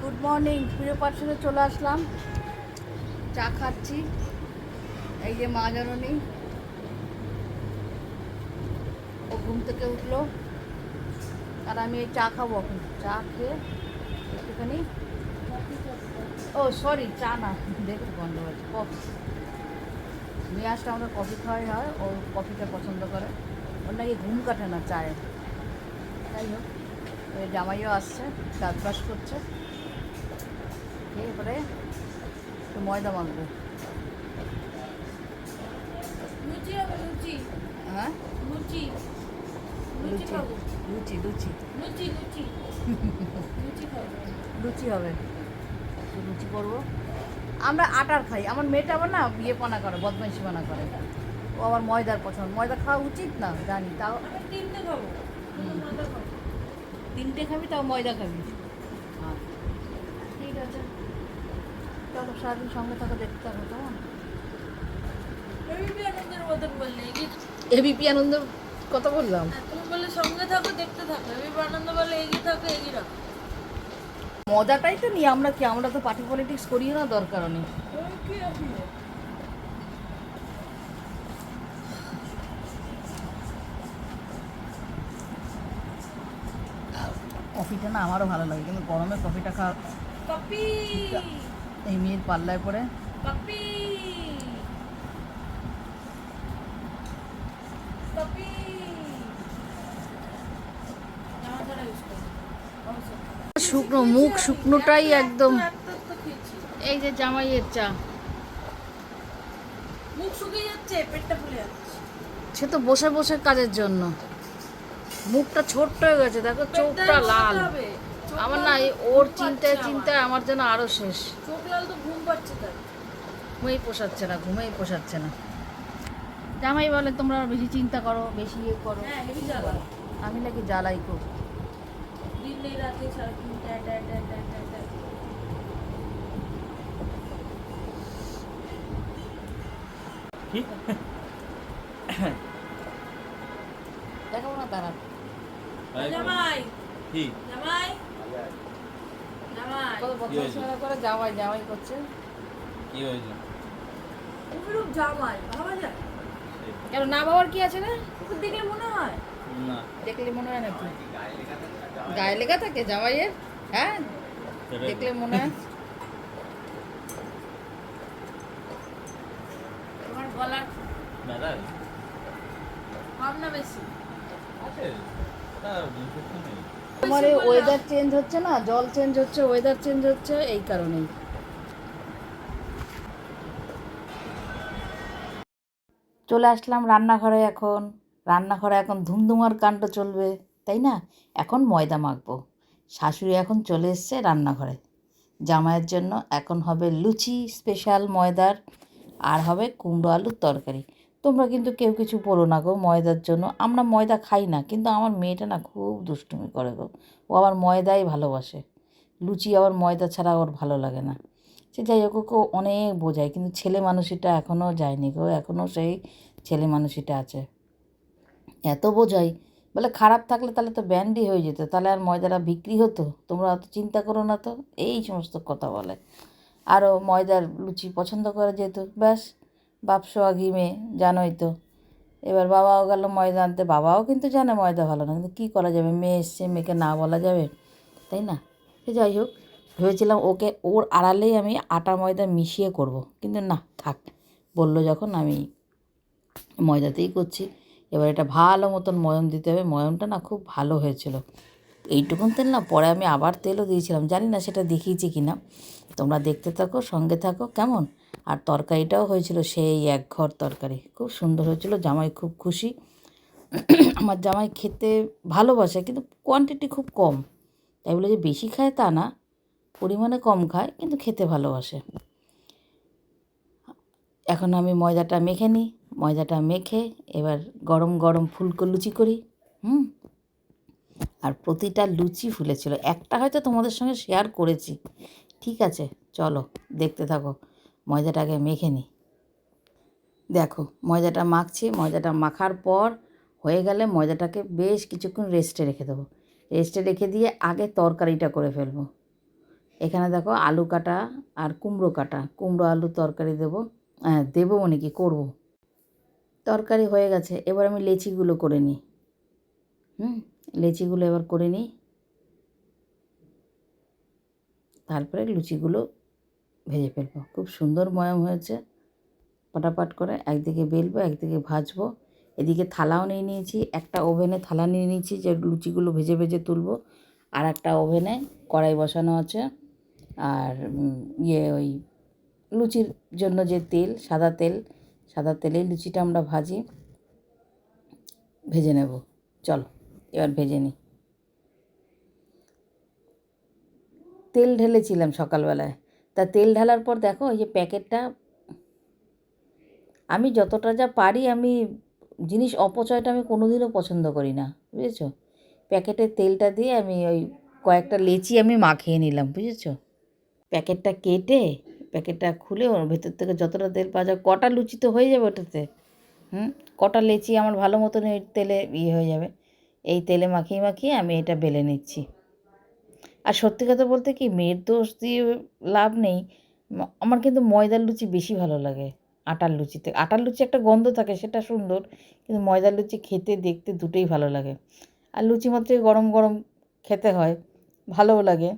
Good morning, প্রিয় পাঠশালায় চলে আসলাম। চা খাচ্ছি। এই যে মা জননী, ও ঘুম থেকে উঠলো আর আমি এই চা খাবো এখন। চা খেয়ে একটুখানি, ও সরি, চা না, দেখুন বন্ধ হয়েছে, কফি নিয়ে আসলে আমাদের কফি খাওয়াই হয়। ও কফিটা পছন্দ করে, ওর নাকি ঘুম কাটে না চায়ে। যাই হোক, ওই জামাইও আসছে, দাঁত ব্রাশ করছে, এরপরে একটু ময়দা মাখবো। লুচি হবে লুচি। হ্যাঁ, লুচি লুচি খাবো। লুচি লুচি লুচি লুচি লুচি খাবো। লুচি হবে, একটু লুচি করবো। আমরা আটার খাই, আমার মেয়েটা আবার না পানা করে, বদমাইশি পানা করে। ও আবার ময়দার পছন্দ। ময়দা খাওয়া উচিত না জানি, তাও আমি তিনটে খাবো। ময়দা খাবো। তিনটে খাবি, তাও ময়দা খাবি। ঠিক আছে, চলো সারাদিন সঙ্গে থাকো, দেখতে থাকো কেমন। এবিপি আনন্দের মতন বললে এবিপি আনন্দ কথা বললাম। তুমি বললে সঙ্গে থাকো দেখতে থাকো, এবিপি আনন্দ বললে এগিয়ে থাকো এগিয়ে রাখো। মজাটাই তো নিই আমরা, কি আমরা তো পার্টি পলিটিক্স করিও না, দরকারও নেই। কি আছে? কফিটা না আমারও ভালো লাগে, কিন্তু গরমে কফিটা খাওয়া কপি এই মেয়ের পাল্লায় পড়ে। কপি কপি জামা ছাড়া ইউজ করো। শুকনো মুখ, শুকনোটাই একদম। একটা তো খেয়েছি। এই যে জামাইয়ের চা, মুখ শুকিয়ে যাচ্ছে, পেটটা ফুলে যাচ্ছে। সে তো বসে বসে কাজের জন্য। মুখটা ছোট্ট হয়ে গেছে, দেখো চোখটা লাল। আমার না ওর চিন্তায় চিন্তায় আমার যেন আরো শেষ। চোখ লাল তো ঘুম পাচ্ছে তার। ঘুমেই পোষাচ্ছে না, ঘুমেই পোষাচ্ছে না। জামাই বলে তোমরা বেশি চিন্তা করো, বেশি ইয়ে করো। হ্যাঁ, হেভি জ্বালা। আমি নাকি জ্বালাই খুব। দিন নেই রাতে সারাদিন ট্যা ট্যা ট্যা ট্যা ট্যা ট্যা। কি দেখাবো না তারা। জামাই কি জামাই জামাই কত বদমাইশি করে জামাই জামাই করছে। কি হয়েছে? উপরূপ জামাই ভাবা যায়? কেন না বাবার কি আছে না? উপর দিকে মনে হয় না, দেখলে মনে হয় নাকি গায়ে লেখা থাকে জামাইয়ের? হ্যাঁ, সেটাই দেখলে মনে হয়। তোমার গলার দাদা কম না বেশি? আছে, ওটা ইনফেকশন নেই। তোমার এই ওয়েদার চেঞ্জ হচ্ছে না, জল চেঞ্জ হচ্ছে, ওয়েদার চেঞ্জ হচ্ছে, এই কারণেই। চলে আসলাম রান্নাঘরে। এখন ধুমধুমার কাণ্ড চলবে, তাই না? এখন ময়দা মাখবো। শাশুড়ি এখন চলে এসছে রান্নাঘরে। জামাইয়ের জন্য এখন হবে লুচি স্পেশাল ময়দার, আর হবে কুমড়ো আলুর তরকারি। তোমরা কিন্তু কেউ কিছু বলো না গো ময়দার জন্য। আমরা ময়দা খাই না, কিন্তু আমার মেয়েটা না খুব দুষ্টুমি করে গো। ও আবার ময়দাই ভালোবাসে, লুচি আবার ময়দা ছাড়া ওর ভালো লাগে না। সে যাই হোক, ওকে অনেক বোঝায়, কিন্তু ছেলে মানুষিটা এখনও যায়নি গো, এখনও সেই ছেলে মানুষিটা আছে। এত বোঝাই, বলে খারাপ থাকলে তাহলে তো ব্যান্ডই হয়ে যেত, তাহলে আর ময়দাটা বিক্রি হতো, তোমরা অত চিন্তা করো না তো, এই সমস্ত কথা বলে। আরও ময়দার লুচি পছন্দ করে যেহেতু, ব্যাস, বাপ সোহাগী মেয়ে, জানোই তো। এবার বাবাও গেল ময়দা আনতে, বাবাও কিন্তু জানে ময়দা ভালো না, কিন্তু কী করা যাবে, মেয়ে এসছে, মেয়েকে না বলা যাবে, তাই না? সে যাই হোক, ভেবেছিলাম ওকে ওর আড়ালেই আমি আটা ময়দা মিশিয়ে করব, কিন্তু না, থাক, বললো যখন আমি ময়দাতেই করছি। এবার এটা ভালো মতন ময়ম দিতে হবে। ময়মটা না খুব ভালো হয়েছিল। এইটুকুন তেল না, পরে আমি আবার তেলও দিয়েছিলাম, জানি না সেটা দেখিয়েছি কি না। তোমরা দেখতে থাকো, সঙ্গে থাকো কেমন। আর তরকারিটাও হয়েছিল সেই এক ঘর তরকারি, খুব সুন্দর হয়েছিল। জামাই খুব খুশি। আমার জামাই খেতে ভালোবাসে, কিন্তু কোয়ান্টিটি খুব কম। তাই বলে যে বেশি খায় তা না, পরিমাণে কম খায়, কিন্তু খেতে ভালোবাসে। এখন আমি ময়দাটা মেখে নিই। ময়দাটা মেখে এবার গরম গরম ফুলকো লুচি করি। আর প্রতিটা লুচি ফুলেছিল, একটা হয়তো তোমাদের সঙ্গে শেয়ার করেছি। ঠিক আছে, চলো দেখতে থাকো। ময়দাটাকে মেখে নিই। দেখো ময়দাটা মাখছি। ময়দাটা মাখার পর হয়ে গেলে ময়দাটাকে বেশ কিছুক্ষণ রেস্টে রেখে দেবো। রেস্টে রেখে দিয়ে আগে তরকারিটা করে ফেলবো। এখানে দেখো আলু কাটা আর কুমড়ো কাটা, কুমড়ো আলু তরকারি দেবো, হ্যাঁ দেবো মানে কি করবো। তরকারি হয়ে গেছে, এবার আমি লেচিগুলো করে নিই। লেচিগুলো এবার করে নিই, তারপরে লুচিগুলো ভেজে ফেলবো। খুব সুন্দর ময়াম হয়েছে, পটাপট করে একদিকে বেলবো একদিকে ভাজবো। এদিকে থালাও নিয়ে নিয়েছি, একটা ওভেনে থালা নিয়ে নিয়েছি যে লুচিগুলো ভেজে ভেজে তুলবো, আর একটা ওভেনে কড়াই বসানো আছে। আর ওই লুচির জন্য যে তেল, সাদা তেলে লুচিটা আমরা ভেজে নেব। চলো এবার ভেজে নিই। তেল ঢেলেছিলাম সকালবেলায়, তা তেল ঢালার পর দেখো এই যে প্যাকেটটা, আমি যতটা যা পারি আমি জিনিস অপচয়টা আমি কোনোদিনও পছন্দ করি না, বুঝেছো। প্যাকেটের তেলটা দিয়ে আমি ওই কয়েকটা লেচি আমি মাখিয়ে নিলাম, বুঝেছো। প্যাকেটটা কেটে প্যাকেটটা খুলে ওর ভেতর থেকে যতটা তেল পাওয়া যায়, কটা লুচি তো হয়ে যাবে ওটাতে। কটা লেচি আমার ভালো মতন ওই তেলে হয়ে যাবে। এই তেলে মাখিয়ে মাখিয়ে আমি এটা বেলে নিচ্ছি। আর সত্যি কথা বলতে কি, মেয়ের দোষ দিয়ে লাভ নেই, আমার কিন্তু ময়দার লুচি বেশি ভালো লাগে আটার লুচিতে। আটার লুচি একটা গন্ধ থাকে, সেটা সুন্দর, কিন্তু ময়দার লুচি খেতে দেখতে দুটোই ভালো লাগে। আর লুচি মাত্রই গরম গরম খেতে হয়, ভালোও লাগে।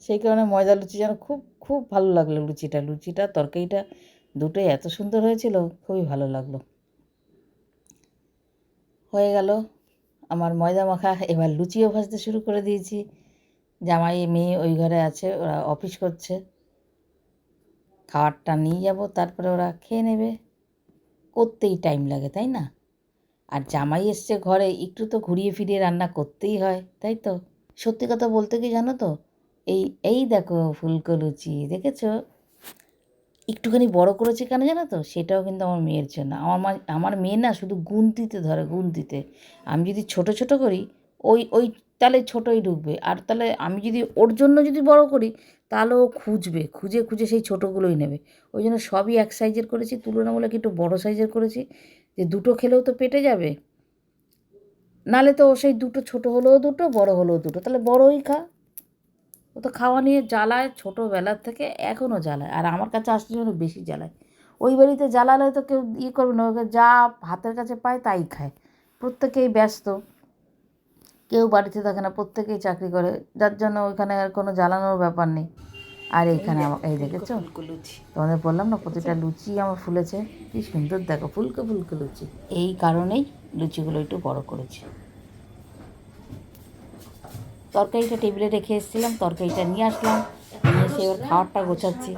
সেই কারণে ময়দার লুচি যেন খুব খুব ভালো লাগলো। লুচিটা তরকারিটা দুটোই এত সুন্দর হয়েছিল, খুবই ভালো লাগলো। হয়ে গেল আমার ময়দা মাখা, এবার লুচিও ভাজতে শুরু করে দিয়েছি। জামাই মেয়ে ওই ঘরে আছে, ওরা অফিস করছে, খাবারটা নিয়ে যাব, তারপরে ওরা খেয়ে নেবে। করতেই টাইম লাগে, তাই না? আর জামাই এসছে ঘরে, একটু তো ঘুরিয়ে ফিরিয়ে রান্না করতেই হয়, তাই তো। সত্যি কথা বলতে কি জানো তো, এই এই দেখো ফুলকো লুচি দেখেছো, একটুখানি বড় করেছি কেন জানো তো, সেটাও কিন্তু আমার মেয়ের জন্য। আমার মেয়ে না শুধু গুনতিতে ধরে, গুনতিতে। আমি যদি ছোট ছোট করি, ওই ওই তাহলে ছোটোই ঢুকবে, আর তাহলে আমি যদি ওর জন্য যদি বড় করি, তাহলে ও খুঁজে খুঁজে সেই ছোটোগুলোই নেবে। ওই জন্য সবই এক সাইজের করেছি, তুলনামূলক একটু বড় সাইজের করেছি, যে দুটো খেলেও তো পেটে যাবে। নালে তো ও সেই দুটো, ছোটো হলেও দুটো, বড় হলেও দুটো, তাহলে বড়ই খা। ও তো খাওয়া নিয়ে জ্বালায় ছোটোবেলার থেকে, এখনও জ্বালায়, আর আমার কাছে আসলে জন্য বেশি জ্বালায়। ওই বাড়িতে জ্বালালে তো কেউ করবে না, ওকে যা হাতের কাছে পায় তাই খায়। প্রত্যেকেই ব্যস্ত, কেউ বাড়িতে থাকে না, প্রত্যেকেই চাকরি করে, যার জন্য ওইখানে আর কোনো জ্বালানোর ব্যাপার নেই। আর এইখানে এই দেখেছো, তোমাদের বললাম না প্রতিটা লুচি আমার ফুলেছে, কি সুন্দর দেখো, ফুলকো ফুলকো লুচি। এই কারণেই লুচিগুলো একটু বড় করেছি। তরকারিটা টেবিলে রেখে এসেছিলাম, তরকারিটা নিয়ে আসলাম, নিয়ে এসে এবার খাবারটা গোছাচ্ছি।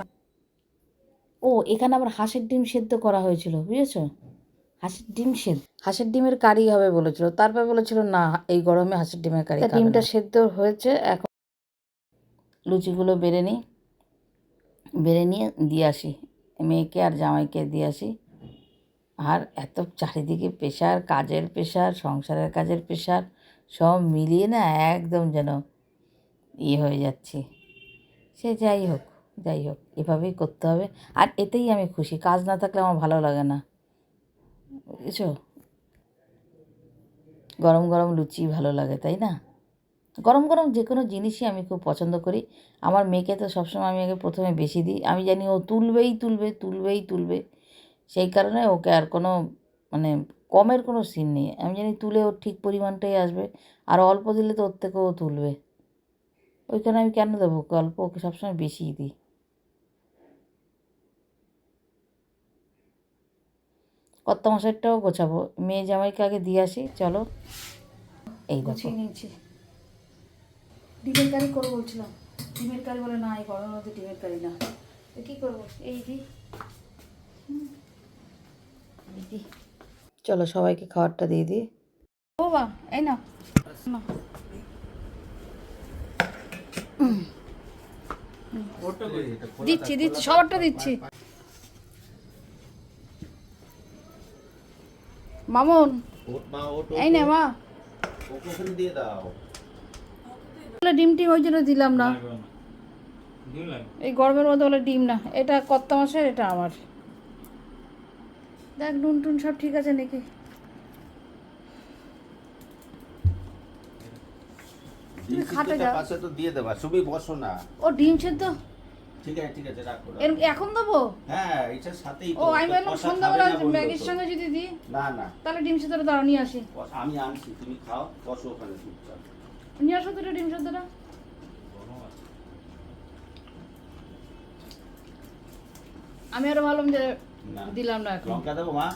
ও এখানে আবার হাঁসের ডিম সেদ্ধ করা হয়েছিল, বুঝেছো। হাঁসের ডিমের কারি হবে বলেছিল, তারপর বলেছিল না এই গরমে হাঁসের ডিমের কারি। ডিমটা সেদ্ধ হয়েছে, এখন লুচিগুলো বেড়ে নিয়ে দিয়ে আসি, মেয়েকে আর জামাইকে দিয়ে আসি। আর এত চারিদিকে প্রেশার, কাজের প্রেশার, সংসারের কাজের প্রেশার, সব মিলিয়ে না একদম যেন হয়ে যাচ্ছি। সে যাই হোক এভাবেই করতে হবে। আর এতেই আমি খুশি, কাজ না থাকলে আমার ভালো লাগে না, বুঝেছো। গরম গরম লুচি ভালো লাগে, তাই না? গরম গরম যে কোনো জিনিসই আমি খুব পছন্দ করি। আমার মেয়েকে তো সবসময় আমি আগে প্রথমে বেশি দিই, আমি জানি ও তুলবেই। সেই কারণে ওকে আর কোনো মানে কমের কোনো সিন নেই, আমি জানি তুলে ওর ঠিক পরিমাণটাই আসবে। আর অল্প দিলে তো ওর থেকেও তুলবে, ওইখানে আমি কেন দেবো অল্প, ওকে সবসময় বেশিই দিই। কর্তা মশাইটাও গোছাবো, মেয়ে জামাইকে আগে দিয়ে আসি, চলো। এই দেখো নিয়েছি, ডিমের কারি করবো বলছিলাম, ডিমের কারি বলে না, এই গরমের মধ্যে ডিমের কারি না, তো কী করবো, এই দি চলো সবাইকে খাবারটা দিয়ে দিই। ও বা এই না দিচ্ছি সবারটা দিচ্ছি। মামুন এই না মা, দিয়ে দাও। ডিম ওই জন্য দিলাম না, এই গরমের মধ্যে বলে ডিম না। এটা কর্তা মাসের, এটা আমার। দেখ নুন টুন সব ঠিক আছে নাকি। তুমি খাটে সিদ্ধটা যাও। পাশে তো দিয়ে দেবা, সুবি বসো না। ও ডিম সেদ্ধ ঠিক আছে রাখো রাখো। এখন দেবো? হ্যাঁ এটার সাথেই তো। ও আমি তো বললাম কষা সন্ধ্যাবেলা খাবে না বললো ম্যাগির তো। সঙ্গে যদি দিই, না না, তাহলে ডিম সেদ্ধটা দাঁড়া নিয়ে আসি। আমি আনছি, তুমি খাও, বসো ওখানে চুপচাপ। নিয়ে আসো দুটো ডিম সেদ্ধটা। আমি আরো ভাবলাম যে না দিলাম না এখন। লঙ্কা দেবো মা?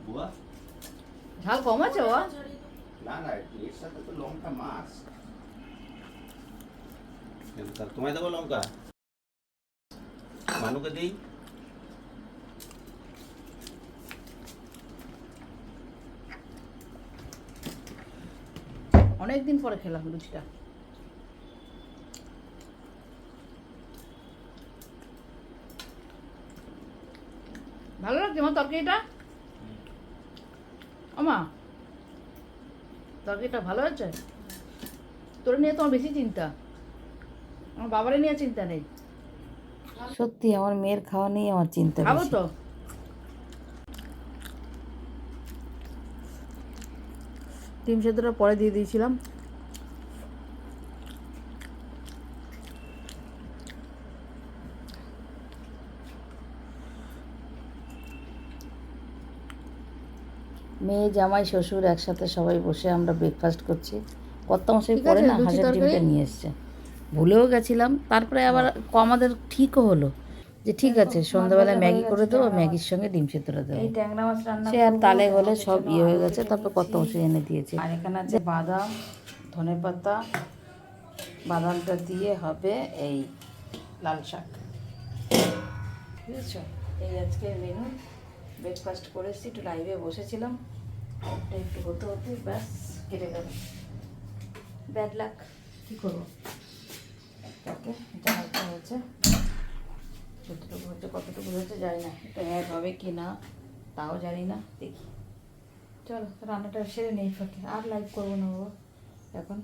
বুয়া? ঝাল কম আছে বাবা? না না, এর সাথে তো লঙ্কা মাছ। তোমায় দেবো লঙ্কা? মানুকে দিই? অনেকদিন পরে খেলাম লুচিটা। ভালো লাগছে আমার তরকারিটা? আমা তরকারিটা ভালো হয়েছে? তোর নিয়ে তোমার বেশি চিন্তা, আমার বাবারে নিয়ে চিন্তা নেই। সত্যি আমার মেয়ের খাওয়া নিয়ে আমার চিন্তা। খাবো তো। ডিম সেদ্ধটা পরে দিয়ে দিয়েছিলাম। মেয়ে জামাই শ্বশুর একসাথে সবাই বসে আমরা ব্রেকফাস্ট করছি। কত মাসের পরে না হাঁসের ডিমটা নিয়ে এসছে, ভুলেও গেছিলাম। তারপরে আবার আমাদের ঠিকও হলো যে ঠিক আছে সন্ধ্যাবেলায় ম্যাগি করে দেবো, ম্যাগির সঙ্গে ডিম সেদ্ধটা দেবো। সে আর তালে গলে সব হয়ে গেছে। তারপর কত মাসে এনে দিয়েছে। আর এখানে আছে বাদাম, ধনেপাতা, বাদামটা দিয়ে হবে এই লাল শাক, বুঝেছো? এই আজকের মেনু। ব্রেকফাস্ট করেছি, একটু লাইভে বসেছিলাম, ওটা একটু হতে হতে ব্যাস কেটে গেল। ব্যাড লাক, কী করবো? ওকে, যা হয়েছে যতটুকু হচ্ছে, কতটুকু হয়েছে জানি না। এটা অ্যাড হবে কি না তাও জানি না, দেখি। চলো রান্নাটা সেরে নেই ফাঁকে, আর লাইভ করবো না বাবা এখন।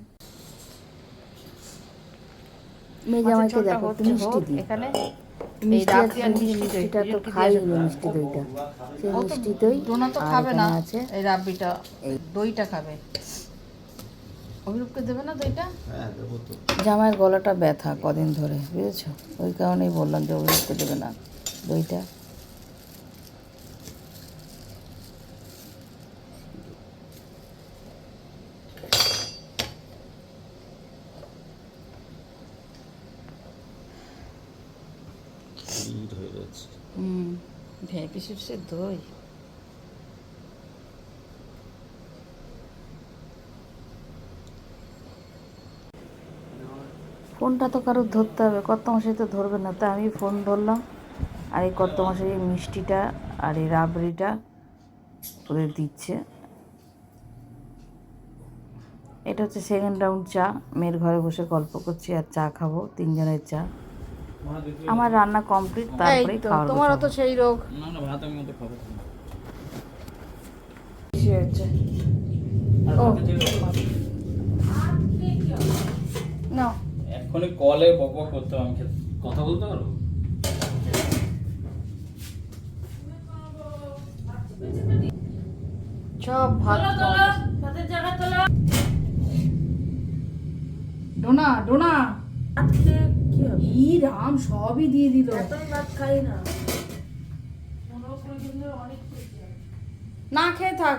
মেয়ে জামাইকে দেখো মিষ্টি দিই এখানে। মিষ্টিটা তো খাই, মিষ্টি দইটা, সেই মিষ্টি দই। ডোনা তো খাবে না, আছে এই রাব্বিটা, এই দইটা খাবে। অভিরূপকে দেবে না দইটা? হ্যাঁ দেবো তো। জামাইয়ের গলাটা ব্যথা কদিন ধরে, বুঝেছো? ওই কারণেই বললাম যে অভিরূপকে দেবে না দইটা। ভিড় হয়ে যাচ্ছে। ভেপি চিপসের দই। ফোনটা তো কারোর ধরতে হবে, কত মাসে তো ধরবে না, তা আমি ফোন ধরলাম। আর এই কত মাসে এই মিষ্টিটা আর এই রাবড়িটা ওদের দিচ্ছে। এটা হচ্ছে সেকেন্ড রাউন্ড চা। মেয়ের ঘরে বসে গল্প করছি আর চা খাবো, তিনজনের চা। আমার রান্না কমপ্লিট, তারপরে খাওয়ার। তোমারও তো সেই রোগ। না না, ভাত আমি মতো খাবো হয়েছে। ও না, এক্ষুনি কলে বক বক করতে হবে, আমি কথা বলতে পারবো? সব ভাত ভাতের জায়গা তোলা। ডোনা ডোনা আজকে কি হবে? ই রাম, সবই দিয়ে দিল। এত ভাত খাই না। না খেয়ে থাক।